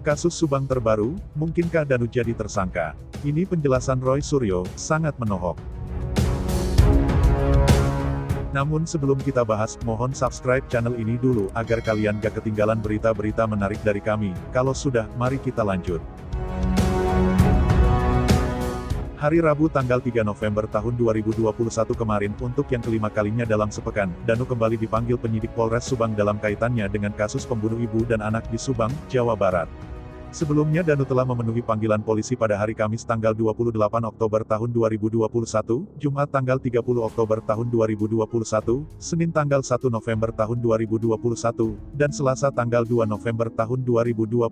Kasus Subang terbaru, mungkinkah Danu jadi tersangka? Ini penjelasan Roy Suryo, sangat menohok. Namun sebelum kita bahas, mohon subscribe channel ini dulu, agar kalian gak ketinggalan berita-berita menarik dari kami. Kalau sudah, mari kita lanjut. Hari Rabu tanggal 3 November tahun 2021 kemarin, untuk yang kelima kalinya dalam sepekan, Danu kembali dipanggil penyidik Polres Subang dalam kaitannya dengan kasus pembunuh ibu dan anak di Subang, Jawa Barat. Sebelumnya Danu telah memenuhi panggilan polisi pada hari Kamis tanggal 28 Oktober tahun 2021, Jumat tanggal 30 Oktober tahun 2021, Senin tanggal 1 November tahun 2021, dan Selasa tanggal 2 November tahun 2021.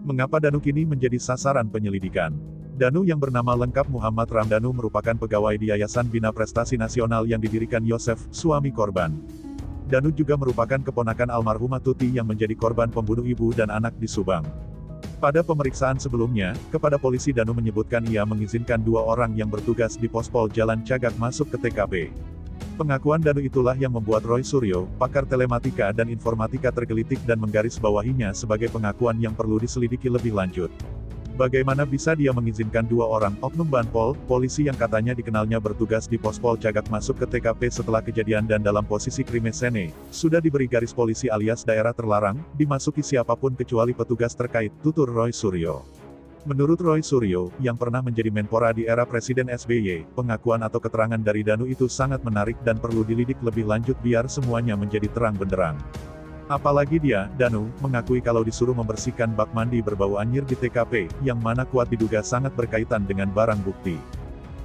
Mengapa Danu kini menjadi sasaran penyelidikan? Danu yang bernama lengkap Muhammad Ramdhanu merupakan pegawai di Yayasan Bina Prestasi Nasional yang didirikan Yosef, suami korban. Danu juga merupakan keponakan almarhumah Tuti yang menjadi korban pembunuh ibu dan anak di Subang. Pada pemeriksaan sebelumnya, kepada polisi Danu menyebutkan ia mengizinkan dua orang yang bertugas di Pospol Jalan Cagak masuk ke TKP. Pengakuan Danu itulah yang membuat Roy Suryo, pakar telematika dan informatika tergelitik dan menggarisbawahinya sebagai pengakuan yang perlu diselidiki lebih lanjut. Bagaimana bisa dia mengizinkan dua orang oknum Banpol, polisi yang katanya dikenalnya bertugas di Pospol Cagak masuk ke TKP setelah kejadian dan dalam posisi krimesene, sudah diberi garis polisi alias daerah terlarang, dimasuki siapapun kecuali petugas terkait, tutur Roy Suryo. Menurut Roy Suryo, yang pernah menjadi Menpora di era Presiden SBY, pengakuan atau keterangan dari Danu itu sangat menarik dan perlu dilidik lebih lanjut biar semuanya menjadi terang benderang. Apalagi dia, Danu, mengakui kalau disuruh membersihkan bak mandi berbau anyir di TKP, yang mana kuat diduga sangat berkaitan dengan barang bukti.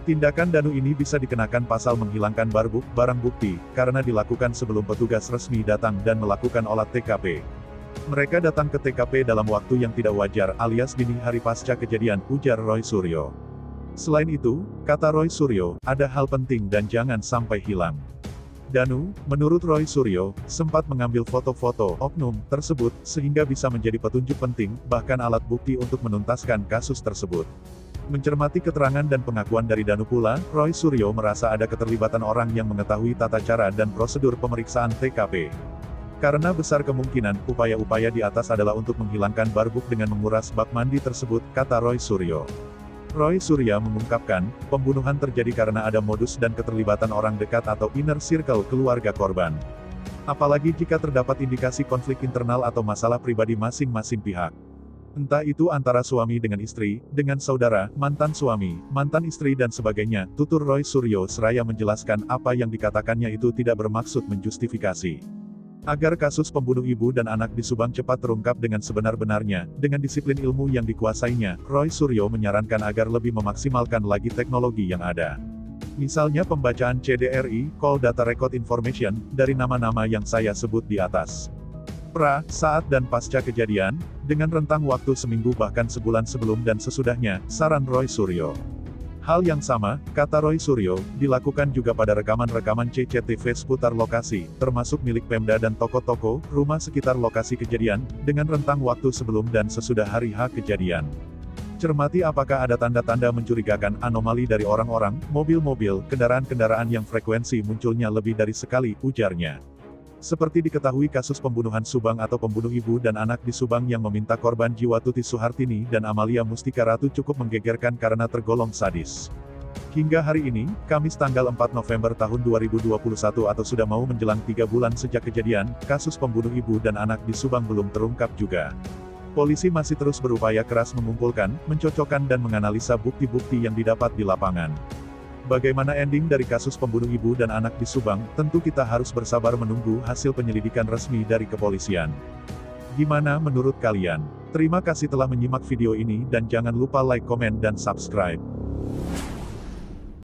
Tindakan Danu ini bisa dikenakan pasal menghilangkan barang bukti, karena dilakukan sebelum petugas resmi datang dan melakukan olah TKP. Mereka datang ke TKP dalam waktu yang tidak wajar, alias dini hari pasca kejadian, ujar Roy Suryo. Selain itu, kata Roy Suryo, ada hal penting dan jangan sampai hilang. Danu, menurut Roy Suryo, sempat mengambil foto-foto oknum tersebut, sehingga bisa menjadi petunjuk penting, bahkan alat bukti untuk menuntaskan kasus tersebut. Mencermati keterangan dan pengakuan dari Danu pula, Roy Suryo merasa ada keterlibatan orang yang mengetahui tata cara dan prosedur pemeriksaan TKP. Karena besar kemungkinan, upaya-upaya di atas adalah untuk menghilangkan barbuk dengan menguras bak mandi tersebut, kata Roy Suryo. Roy Suryo mengungkapkan, pembunuhan terjadi karena ada modus dan keterlibatan orang dekat atau inner circle keluarga korban. Apalagi jika terdapat indikasi konflik internal atau masalah pribadi masing-masing pihak. Entah itu antara suami dengan istri, dengan saudara, mantan suami, mantan istri dan sebagainya, tutur Roy Suryo seraya menjelaskan apa yang dikatakannya itu tidak bermaksud menjustifikasi. Agar kasus pembunuh ibu dan anak di Subang cepat terungkap dengan sebenar-benarnya, dengan disiplin ilmu yang dikuasainya, Roy Suryo menyarankan agar lebih memaksimalkan lagi teknologi yang ada. Misalnya pembacaan CDRI, Call Data Record Information, dari nama-nama yang saya sebut di atas. Pra, saat dan pasca kejadian, dengan rentang waktu seminggu bahkan sebulan sebelum dan sesudahnya, saran Roy Suryo. Hal yang sama, kata Roy Suryo, dilakukan juga pada rekaman-rekaman CCTV seputar lokasi, termasuk milik Pemda dan toko-toko, rumah sekitar lokasi kejadian, dengan rentang waktu sebelum dan sesudah hari H kejadian. Cermati apakah ada tanda-tanda mencurigakan, anomali dari orang-orang, mobil-mobil, kendaraan-kendaraan yang frekuensi munculnya lebih dari sekali, ujarnya. Seperti diketahui kasus pembunuhan Subang atau pembunuh ibu dan anak di Subang yang meminta korban jiwa Tuti Suhartini dan Amalia Mustika Ratu cukup menggegerkan karena tergolong sadis. Hingga hari ini, Kamis tanggal 4 November tahun 2021 atau sudah mau menjelang 3 bulan sejak kejadian, kasus pembunuh ibu dan anak di Subang belum terungkap juga. Polisi masih terus berupaya keras mengumpulkan, mencocokkan dan menganalisa bukti-bukti yang didapat di lapangan. Bagaimana ending dari kasus pembunuh ibu dan anak di Subang, tentu kita harus bersabar menunggu hasil penyelidikan resmi dari kepolisian. Gimana menurut kalian? Terima kasih telah menyimak video ini dan jangan lupa like, komen dan subscribe.